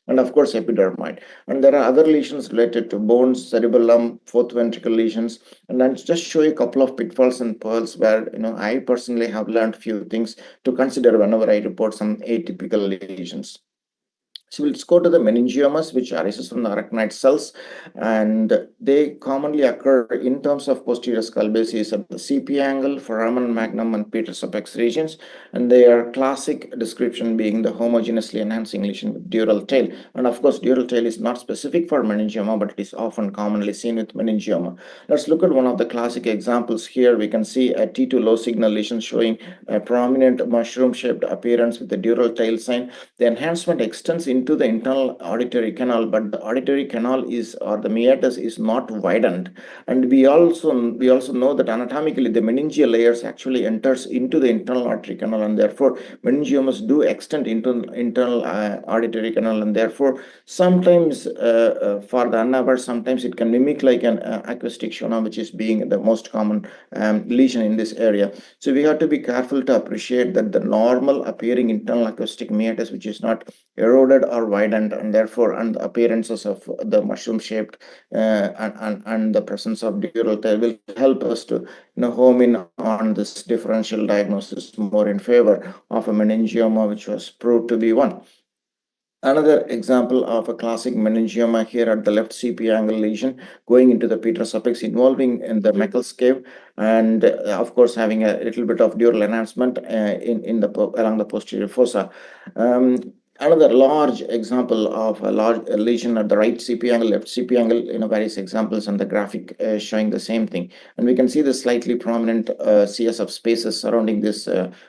and of course epidermoid. And there are other lesions related to bones, cerebellum, fourth ventricle lesions. And I'll just show you a couple of pitfalls and pearls where I personally have learned few things to consider whenever I report some atypical lesions. So let's go to the meningiomas, which arises from the arachnoid cells, and they commonly occur in terms of posterior skull bases at the CP angle, foramen magnum, and Peters apex regions, and their classic description being the homogeneously enhancing lesion with dural tail. And of course, dural tail is not specific for meningioma, but it is often commonly seen with meningioma. Let's look at one of the classic examples here. We can see a T2 low signal lesion showing a prominent mushroom-shaped appearance with the dural tail sign. The enhancement extends into the internal auditory canal, but the auditory canal is, or the meatus is not widened. And we also know that anatomically the meningeal layers actually enters into the internal auditory canal, and therefore meningiomas do extend into internal auditory canal, and therefore sometimes for the unaware, sometimes it can mimic like an acoustic schona, which is being the most common lesion in this area. So we have to be careful to appreciate that the normal appearing internal acoustic meatus, which is not eroded or widened, and therefore and the appearances of the mushroom shaped and the presence of dural tail will help us to home in on this differential diagnosis more in favor of a meningioma, which was proved to be one. Another example of a classic meningioma here at the left CP angle lesion going into the Peters apex, involving in the Meckel's cave, and of course having a little bit of dural enhancement in the along the posterior fossa. Another large example of a large lesion at the right CP angle, left CP angle, various examples on the graphic showing the same thing. And we can see the slightly prominent CSF spaces surrounding this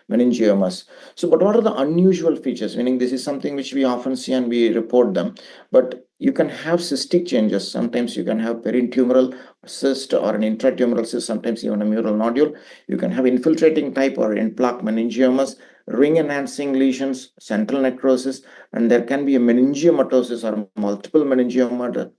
meningiomas. So, but what are the unusual features? Meaning this is something which we often see and we report them, but you can have cystic changes. Sometimes you can have peritumoral cyst or an intratumoral cyst, sometimes even a mural nodule. You can have infiltrating type or end plaque meningiomas, ring enhancing lesions, central necrosis, and there can be a meningiomatosis or multiple meningiomas,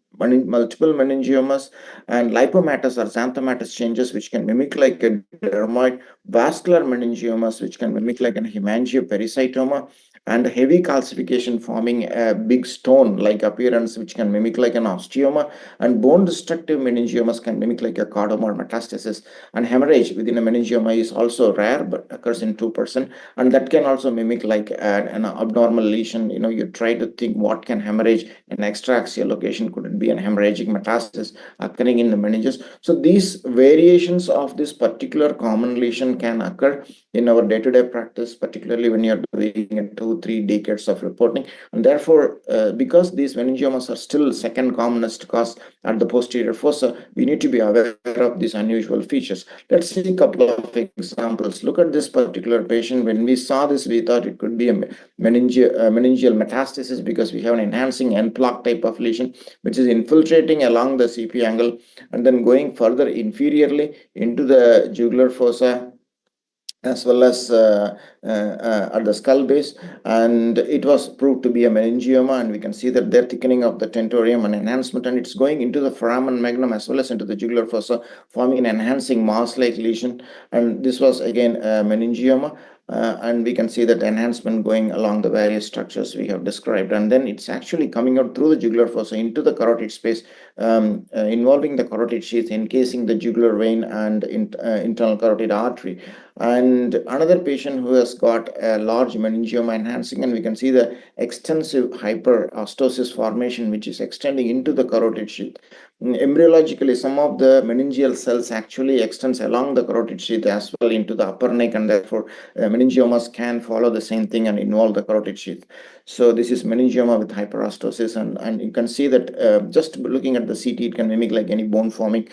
and lipomatous or xanthomatous changes which can mimic like a dermoid, vascular meningiomas which can mimic like an hemangiopericytoma, and heavy calcification forming a big stone like appearance which can mimic like an osteoma, and bone destructive meningiomas can mimic like a chordoma or metastasis. And hemorrhage within a meningioma is also rare but occurs in 2%, and that can also mimic like an abnormal lesion. You try to think what can hemorrhage an extraaxial location, could it be an hemorrhagic metastasis occurring in the meninges? So these variations of this particular common lesion can occur in our day-to-day practice, particularly when you're doing 2-3 decades of reporting. And therefore, because these meningiomas are still second commonest cause at the posterior fossa, we need to be aware of these unusual features. Let's see a couple of examples. Look at this particular patient. When we saw this, we thought it could be a meningeal metastasis because we have an enhancing end plaque type of lesion, which is infiltrating along the CP angle and then going further inferiorly into the jugular fossa as well as at the skull base, and it was proved to be a meningioma. And we can see that they're thickening of the tentorium and enhancement, and it's going into the foramen magnum as well as into the jugular fossa, forming an enhancing mass-like lesion. And this was again a meningioma. And we can see that enhancement going along the various structures we have described, and then it's actually coming out through the jugular fossa into the carotid space, involving the carotid sheath, encasing the jugular vein and internal carotid artery. And another patient who has got a large meningioma enhancing, and we can see the extensive hyperostosis formation which is extending into the carotid sheath. Embryologically, some of the meningeal cells actually extends along the carotid sheath as well into the upper neck, and therefore meningiomas can follow the same thing and involve the carotid sheath. So this is meningioma with hyperostosis, and you can see that just looking at the CT, it can mimic like any bone forming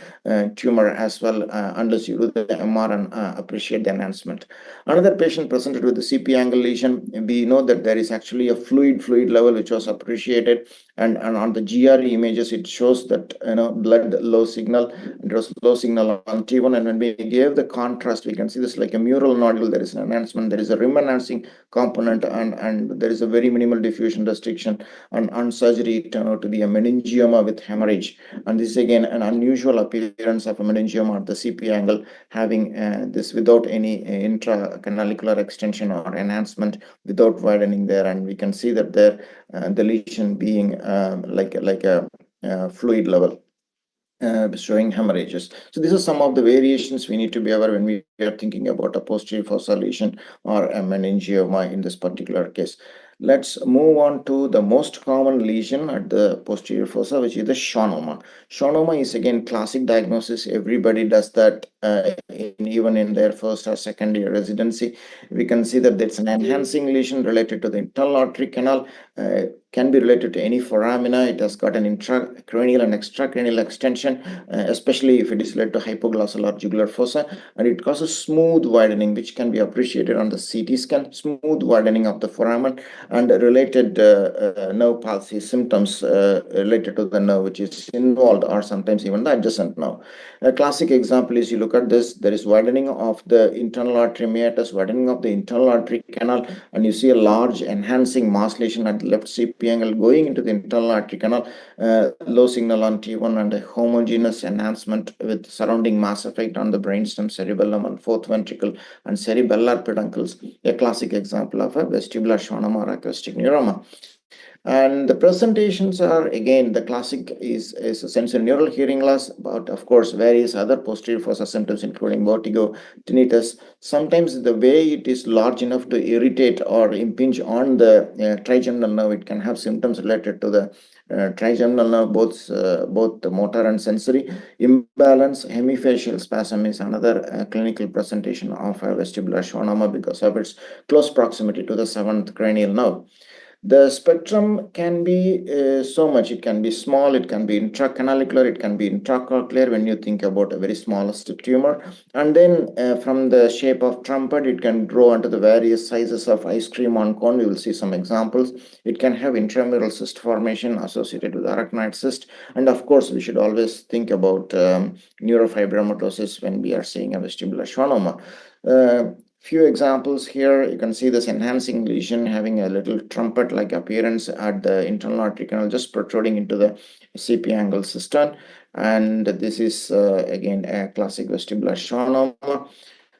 tumor as well, unless you do the MR and appreciate the enhancement. Another patient presented with the CP angle lesion. We know that there is actually a fluid level which was appreciated And on the GRE images, it shows that blood low signal. It was low signal on T1, and when we gave the contrast, we can see this like a mural nodule. There is an enhancement. There is a rim enhancing component, and there is a very minimal diffusion restriction. And on surgery, it turned out to be a meningioma with hemorrhage. And this is again an unusual appearance of a meningioma at the CP angle, having this without any intracanalicular extension or enhancement, without widening there. And we can see that there the lesion being like a fluid level, showing hemorrhages. So these are some of the variations we need to be aware when we are thinking about a posterior fossa lesion or a meningioma in this particular case. Let's move on to the most common lesion at the posterior fossa, which is the schwannoma. Schwannoma is again classic diagnosis. Everybody does that even in their first or second year residency. We can see that there's an enhancing lesion related to the internal artery canal. Can be related to any foramina. It has got an intracranial and extracranial extension, especially if it is related to hypoglossal or jugular fossa, and it causes smooth widening, which can be appreciated on the CT scan. Smooth widening of the foramen and related nerve palsy symptoms related to the nerve which is involved, or sometimes even the adjacent nerve. A classic example is, you look at this, there is widening of the internal artery meatus, widening of the internal artery canal, and you see a large enhancing mass lesion at the left CP angle going into the internal artery canal, low signal on T1, and a homogeneous enhancement with surrounding mass effect on the brainstem, cerebellum, and fourth ventricle and cerebellar peduncles. A classic example of a vestibular schwannoma or acoustic neuroma. And the presentations are, again, the classic is a sensory neural hearing loss, but of course various other posterior fossa symptoms including vertigo, tinnitus. Sometimes the way it is large enough to irritate or impinge on the trigeminal nerve, it can have symptoms related to the trigeminal nerve, both the motor and sensory. Imbalance, hemifacial spasm is another clinical presentation of a vestibular schwannoma because of its close proximity to the seventh cranial nerve. The spectrum can be so much. It can be small, it can be intracanalicular, it can be intracochlear when you think about a very smallest tumor. And then from the shape of trumpet, it can grow into the various sizes of ice cream on cone. We will see some examples. It can have intramural cyst formation associated with arachnoid cyst. And of course, we should always think about neurofibromatosis when we are seeing a vestibular schwannoma. Few examples here. You can see this enhancing lesion having a little trumpet-like appearance at the internal artery canal, just protruding into the CP angle cistern. And this is again a classic vestibular schwannoma.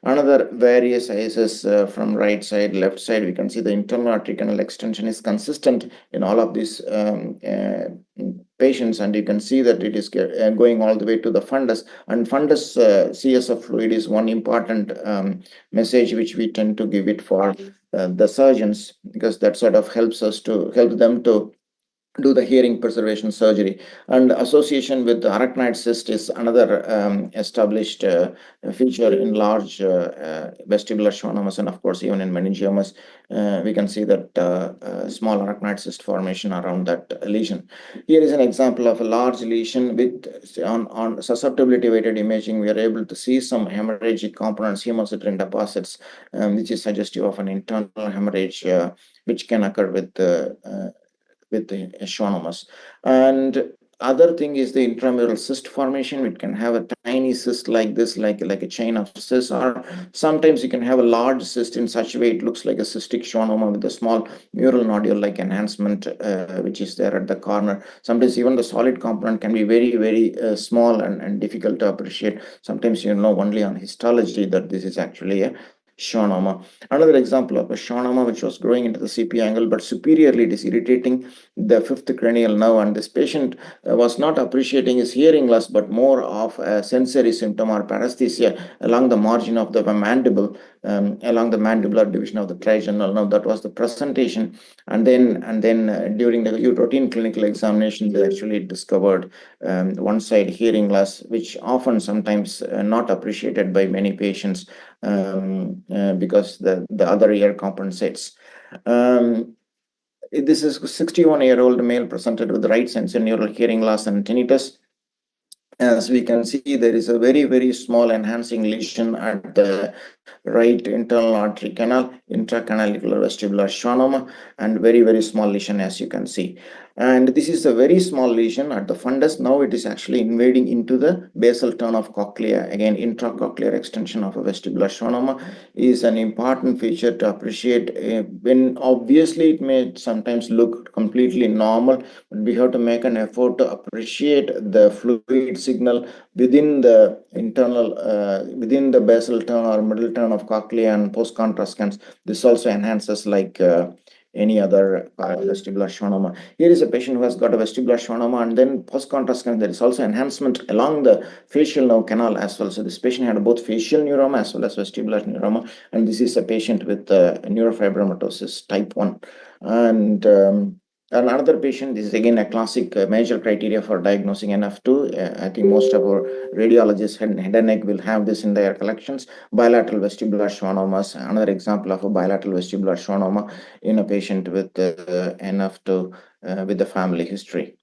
Another various sizes from right side, left side. We can see the internal artery canal extension is consistent in all of these patients, and you can see that it is going all the way to the fundus. And fundus CSF fluid is one important message which we tend to give it for the surgeons, because that sort of help them to do the hearing preservation surgery. And association with the arachnoid cyst is another established feature in large vestibular schwannomas, and of course even in meningiomas we can see that small arachnoid cyst formation around that lesion. Here is an example of a large lesion with on susceptibility weighted imaging. We are able to see some hemorrhagic components, hemosiderin deposits, which is suggestive of an internal hemorrhage which can occur with the schwannomas. And other thing is the intramural cyst formation. It can have a tiny cyst like this, like a chain of cysts, or sometimes you can have a large cyst in such a way it looks like a cystic schwannoma with a small mural nodule like enhancement which is there at the corner. Sometimes even the solid component can be very small and difficult to appreciate. Sometimes you know only on histology that this is actually a schwannoma. Another example of a schwannoma which was growing into the CP angle, but superiorly it is irritating the fifth cranial nerve, and this patient was not appreciating his hearing loss, but more of a sensory symptom or paresthesia along the margin of the mandible, along the mandibular division of the trigeminal nerve. That was the presentation, and then during the routine clinical examination, they actually discovered one side hearing loss, which often sometimes not appreciated by many patients because the other ear compensates. This is a 61-year-old male presented with right sensory neural hearing loss and tinnitus. As we can see, there is a very small enhancing lesion at the right internal artery canal, intracanalicular vestibular schwannoma, and very, very small lesion, as you can see. And this is a very small lesion at the fundus. Now it is actually invading into the basal turn of cochlea. Again, intracochlear extension of a vestibular schwannoma is an important feature to appreciate. When obviously it may sometimes look completely normal, but we have to make an effort to appreciate the fluid signal within the basal turn or middle turn of cochlea and post contrast scans. This also enhances like any other vestibular schwannoma. Here is a patient who has got a vestibular schwannoma, and then post contrast scan there is also enhancement along the facial nerve canal as well. So this patient had both facial neuroma as well as vestibular neuroma, and this is a patient with neurofibromatosis type 1. And another patient, this is again a classic major criteria for diagnosing NF2. I think most of our radiologists head and neck will have this in their collections. Bilateral vestibular schwannomas, another example of a bilateral vestibular schwannoma in a patient with NF2 with the family history.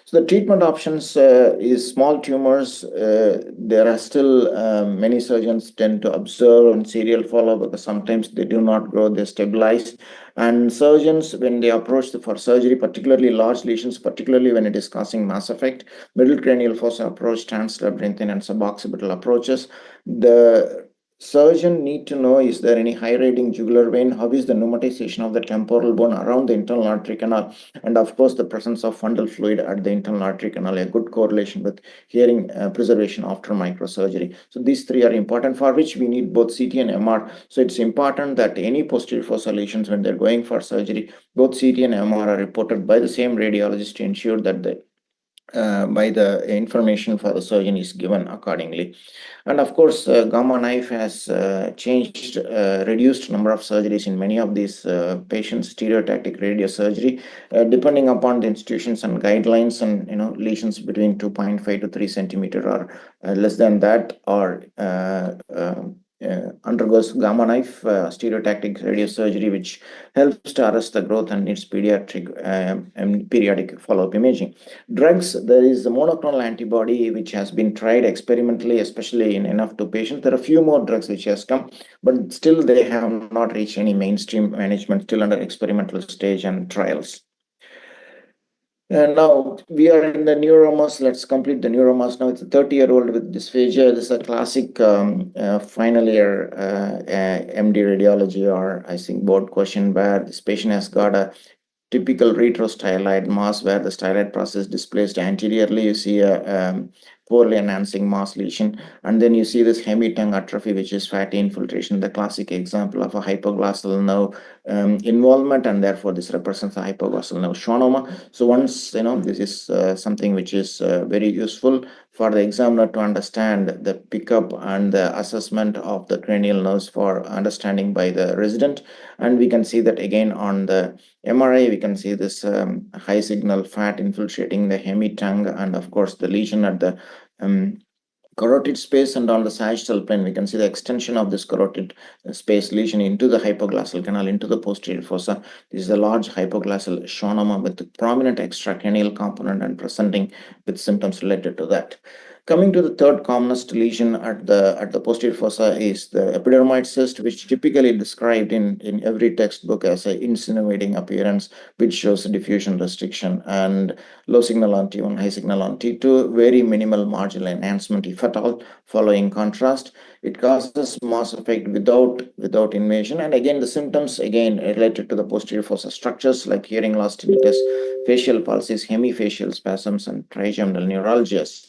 So the treatment options is small tumors. There are still many surgeons tend to observe and serial follow because sometimes they do not grow, they stabilize. And surgeons, when they approach for surgery, particularly large lesions, particularly when it is causing mass effect, middle cranial fossa approach, translabyrinthine and suboccipital approaches, the surgeon need to know, is there any high rating jugular vein, how is the pneumatization of the temporal bone around the internal artery canal, and of course the presence of fundal fluid at the internal artery canal, a good correlation with hearing preservation after microsurgery. So these three are important, for which we need both CT and MR. So it's important that any posterior fossa lesions, when they're going for surgery, both CT and MR are reported by the same radiologist to ensure that by the information for the surgeon is given accordingly. And of course, gamma knife has reduced number of surgeries in many of these patients, stereotactic radiosurgery, depending upon the institutions and guidelines, and lesions between 2.5 to 3 centimeter or less than that, or undergoes gamma knife stereotactic radiosurgery, which helps to arrest the growth and needs pediatric and periodic follow-up imaging. Drugs, there is a monoclonal antibody which has been tried experimentally, especially in NF2 patients. There are a few more drugs which has come, but still they have not reached any mainstream management, still under experimental stage and trials. And now we are in the neuromas. Let's complete the neuromas. Now it's a 30-year-old with dysphagia. This is a classic final year MD radiology, or I think board question, where this patient has got a typical retrostyloid mass where the styloid process displaced anteriorly. You see a poorly enhancing mass lesion, and then you see this hemitongue atrophy, which is fatty infiltration, the classic example of a hypoglossal nerve involvement, and therefore this represents a hypoglossal nerve schwannoma. So once this is something which is very useful for the examiner to understand the pickup and the assessment of the cranial nerves for understanding by the resident. And we can see that again on the MRI, we can see this high signal fat infiltrating the hemitongue, and of course the lesion at the carotid space, and on the sagittal plane we can see the extension of this carotid space lesion into the hypoglossal canal, into the posterior fossa. This is a large hypoglossal schwannoma with prominent extracranial component and presenting with symptoms related to that. Coming to the third commonest lesion at the posterior fossa is the epidermoid cyst, which typically described in every textbook as an insinuating appearance, which shows diffusion restriction and low signal on T1, high signal on T2, very minimal marginal enhancement, if at all, following contrast. It causes mass effect without invasion, and again the symptoms again related to the posterior fossa structures like hearing loss, tinnitus, facial pulses, hemifacial spasms, and trigeminal neuralgias.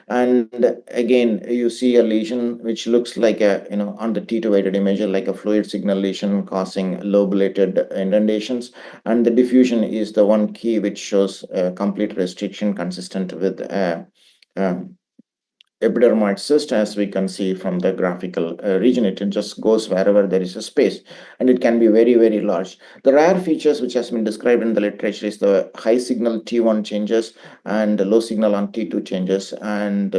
And again, you see a lesion which looks like on the T2 weighted image, like a fluid signal lesion causing lobulated indentations. And the diffusion is the one key which shows complete restriction consistent with epidermoid cyst, as we can see from the graphical region. It just goes wherever there is a space, and it can be very, very large. The rare features which has been described in the literature is the high signal T1 changes and low signal on T2 changes, and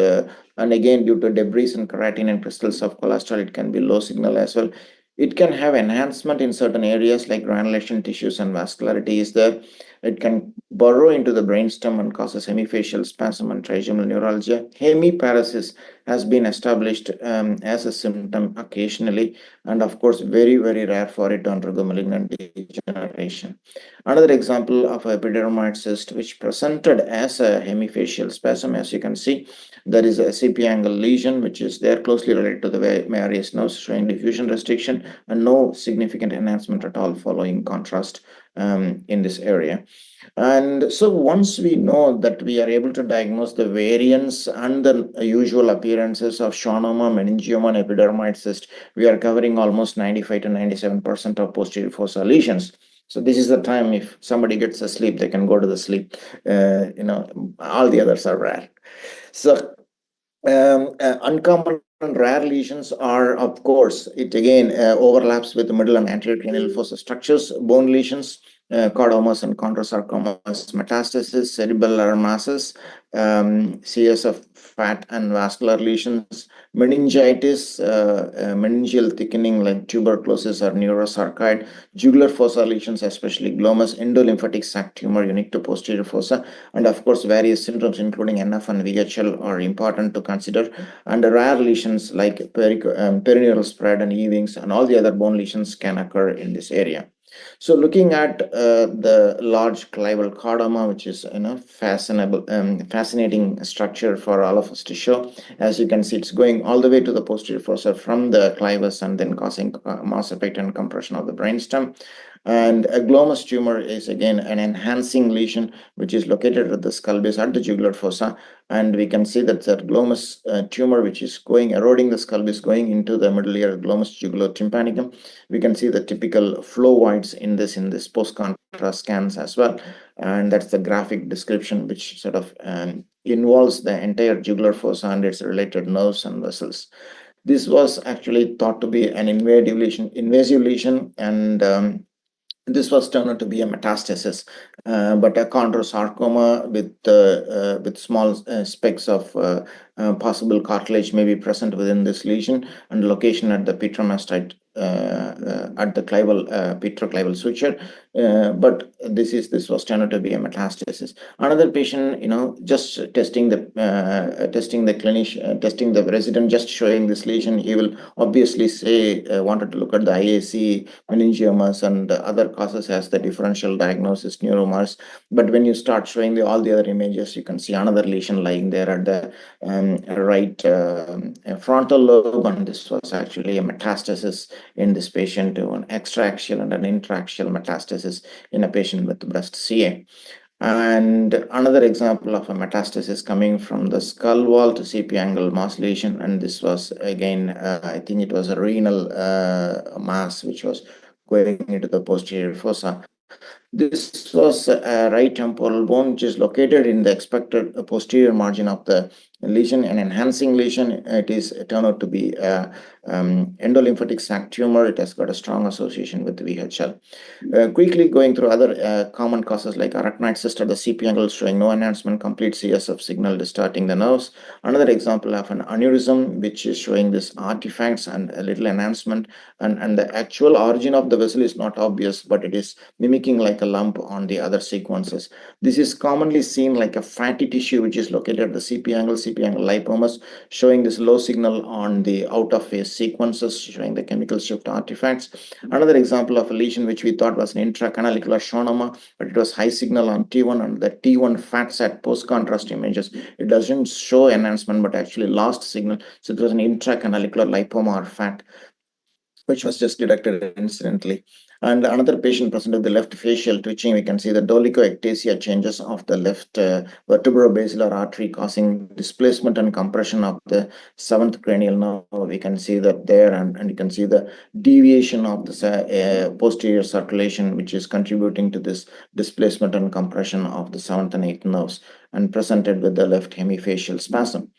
again, due to debris and keratin and crystals of cholesterol, it can be low signal as well. It can have enhancement in certain areas like granulation tissues and vascularity is there. It can burrow into the brainstem and causes hemifacial spasm and trigeminal neuralgia. Hemiparesis has been established as a symptom occasionally, and of course, very, very rare for it to undergo malignant degeneration. Another example of a epidermoid cyst which presented as a hemifacial spasm, as you can see, there is a CP angle lesion which is there closely related to the various nerves, showing diffusion restriction and no significant enhancement at all following contrast in this area. And so once we know that we are able to diagnose the variants and the usual appearances of schwannoma, meningioma, and epidermoid cyst, we are covering almost 95 to 97% of posterior fossa lesions. So this is the time if somebody gets asleep, they can go to the sleep. All the others are rare. So uncommon and rare lesions are, of course, it again overlaps with the middle and anterior cranial fossa structures, bone lesions, chordomas and chondrosarcomas, metastasis, cerebellar masses, CSF fat and vascular lesions, meningitis, meningeal thickening like tuberculosis or neurosarcoid, jugular fossa lesions, especially glomus, endolymphatic sac tumor unique to posterior fossa, and of course, various syndromes including NF and VHL are important to consider. And rare lesions like perineal spread and Ewing's and all the other bone lesions can occur in this area. So looking at the large clival chordoma, which is fascinating structure for all of us to show. As you can see, it's going all the way to the posterior fossa from the clivus and then causing mass effect and compression of the brainstem. And a glomus tumor is again an enhancing lesion which is located at the skull base at the jugular fossa, and we can see that the glomus tumor which is going eroding the skull base going into the middle ear, glomus jugulotympanicum. We can see the typical flow voids in this post contrast scans as well, and that's the graphic description which sort of involves the entire jugular fossa and its related nerves and vessels. This was actually thought to be an invasive lesion, and this was turned out to be a metastasis, but a chondrosarcoma with small specks of possible cartilage may be present within this lesion, and location at the petromastoid at the clival petroclival suture. But this was turned out to be a metastasis. Another patient, just testing the clinician, testing the resident, just showing this lesion, he will obviously say wanted to look at the IAC, meningiomas, and other causes as the differential diagnosis neuromas. But when you start showing all the other images, you can see another lesion lying there at the right frontal lobe, and this was actually a metastasis in this patient to an extraaxial and an intraaxial metastasis in a patient with breast CA. And another example of a metastasis coming from the skull wall to CP angle mass lesion, and this was again, I think it was a renal mass which was going into the posterior fossa. This was a right temporal bone which is located in the expected posterior margin of the lesion, an enhancing lesion. It is turned out to be endolymphatic sac tumor. It has got a strong association with VHL. Quickly going through other common causes like arachnoid cyst at the CP angle showing no enhancement, complete CSF signal distorting the nerves. Another example of an aneurysm which is showing this artifacts and a little enhancement, and the actual origin of the vessel is not obvious, but it is mimicking like a lump on the other sequences. This is commonly seen like a fatty tissue which is located at the CP angle lipomas, showing this low signal on the out of phase sequences, showing the chemical shift artifacts. Another example of a lesion which we thought was an intracanalicular schwannoma, but it was high signal on T1, and the T1 fat set post contrast images. It doesn't show enhancement, but actually lost signal. So it was an intracanalicular lipoma or fat, which was just detected incidentally. And another patient presented the left facial twitching. We can see the dolichoectasia changes of the left vertebrobasilar artery causing displacement and compression of the seventh cranial nerve. We can see that there, and you can see the deviation of the posterior circulation, which is contributing to this displacement and compression of the seventh and eighth nerves, and presented with the left hemifacial spasm.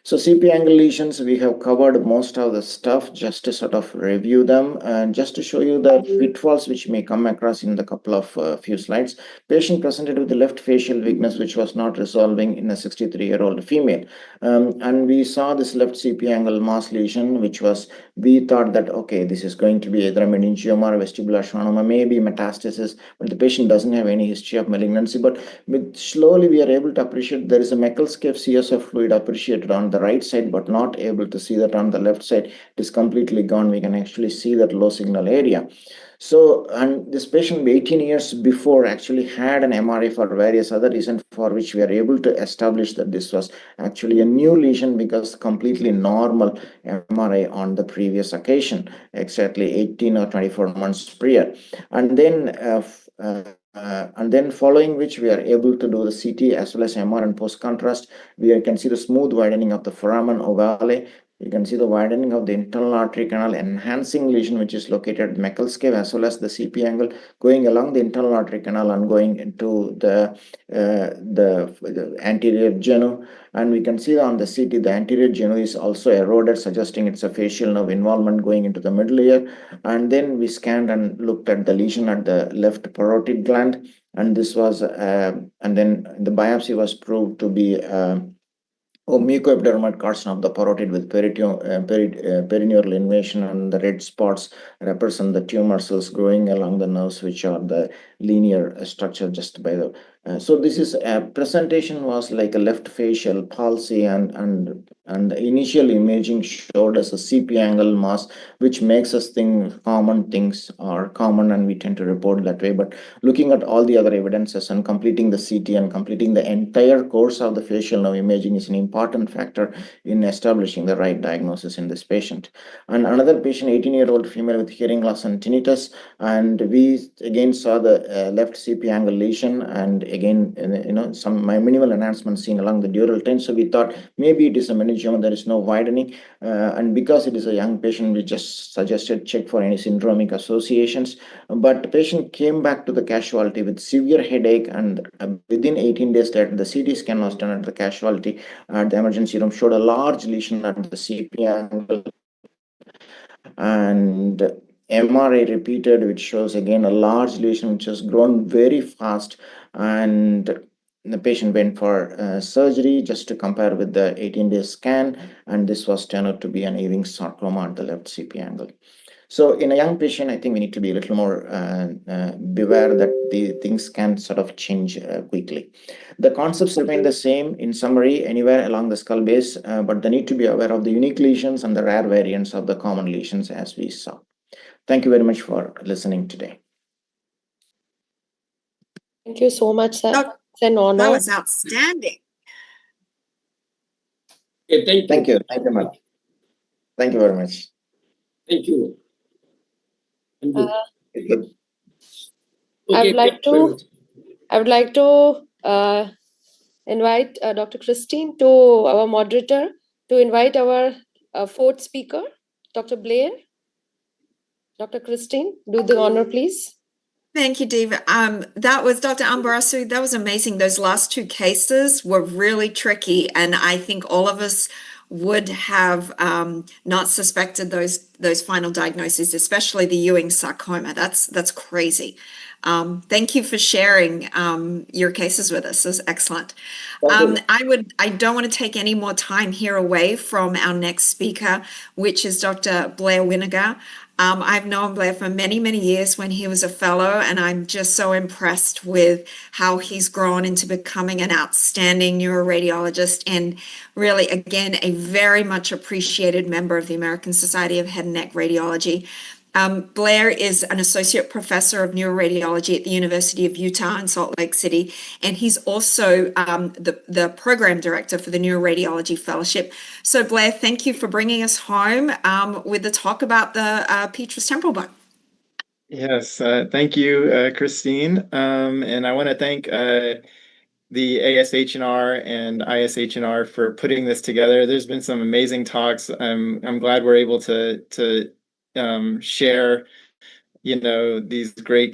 So CP angle lesions, we have covered most of the stuff just to sort of review them and just to show you the pitfalls which may come across in the couple of few slides. Patient presented with the left facial weakness which was not resolving in a 63-year-old female. And we saw this left CP angle mass lesion which was, we thought that, okay, this is going to be either a meningioma or vestibular schwannoma, maybe metastasis, but the patient doesn't have any history of malignancy. But slowly we are able to appreciate there is a Meckel's cave CSF fluid appreciated on the right side, but not able to see that on the left side. It is completely gone. We can actually see that low signal area. So, and this patient 18 years before actually had an MRI for various other reasons for which we are able to establish that this was actually a new lesion because completely normal MRI on the previous occasion, exactly 18 or 24 months prior. And then following which we are able to do the CT as well as MR and post contrast. We can see the smooth widening of the foramen ovale. You can see the widening of the internal artery canal, enhancing lesion which is located at Meckel's cave as well as the CP angle going along the internal artery canal and going into the anterior Janu. And we can see on the CT the anterior Janu is also eroded, suggesting it's a facial nerve involvement going into the middle ear. And then we scanned and looked at the lesion at the left parotid gland, and this was and then the biopsy was proved to be mucoepidermal carcinoma of the parotid with perineural invasion, and the red spots represent the tumor cells growing along the nerves, which are the linear structure just by the. So this is a presentation was like a left facial palsy, and the initial imaging showed us a CP angle mass, which makes us think common things are common, and we tend to report that way. But looking at all the other evidences and completing the CT and completing the entire course of the facial nerve imaging is an important factor in establishing the right diagnosis in this patient. And another patient, 18-year-old female with hearing loss and tinnitus, and we again saw the left CP angle lesion, and again, some minimal enhancement seen along the dural tine. So we thought maybe it is a meningioma. There is no widening, and because it is a young patient, we just suggested check for any syndromic associations. But the patient came back to the casualty with severe headache, and within 18 days later, the CT scan was done at the casualty at the emergency room, showed a large lesion at the CP angle, and MRI repeated, which shows again a large lesion which has grown very fast, and the patient went for surgery just to compare with the 18-day scan, and this was turned out to be an Ewing sarcoma at the left CP angle. So in a young patient, I think we need to be a little more beware that the things can sort of change quickly. The concepts remain the same in summary anywhere along the skull base, but they need to be aware of the unique lesions and the rare variants of the common lesions as we saw. Thank you very much for listening today. Thank you so much, sir. It's an honor. That was outstanding. Okay, Thank you. Thank you, ma'am. Thank you very much. Thank you. I would like to invite Dr. Christine, to our moderator, to invite our fourth speaker, Dr. Blair. Dr. Christine, do the honor, please. Thank you, Diva. That was Dr. Ambarasu. That was amazing. Those last two cases were really tricky, and I think all of us would have not suspected those final diagnoses, especially the Ewing sarcoma. That's crazy. Thank you for sharing your cases with us. It was excellent. I don't want to take any more time here away from our next speaker, which is Dr. Blair Winiger. I've known Blair for many, many years when he was a fellow, and I'm just so impressed with how he's grown into becoming an outstanding neuroradiologist, and really, again, a very much appreciated member of the American Society of Head and Neck Radiology. Blair is an associate professor of neuroradiology at the University of Utah in Salt Lake City, and he's also the program director for the Neuroradiology Fellowship. So Blair, thank you for bringing us home with the talk about the petrous temporal bone. Yes, thank you, Christine. And I want to thank the ASH&R and ISH&R for putting this together. There's been some amazing talks. I'm glad we're able to share, these great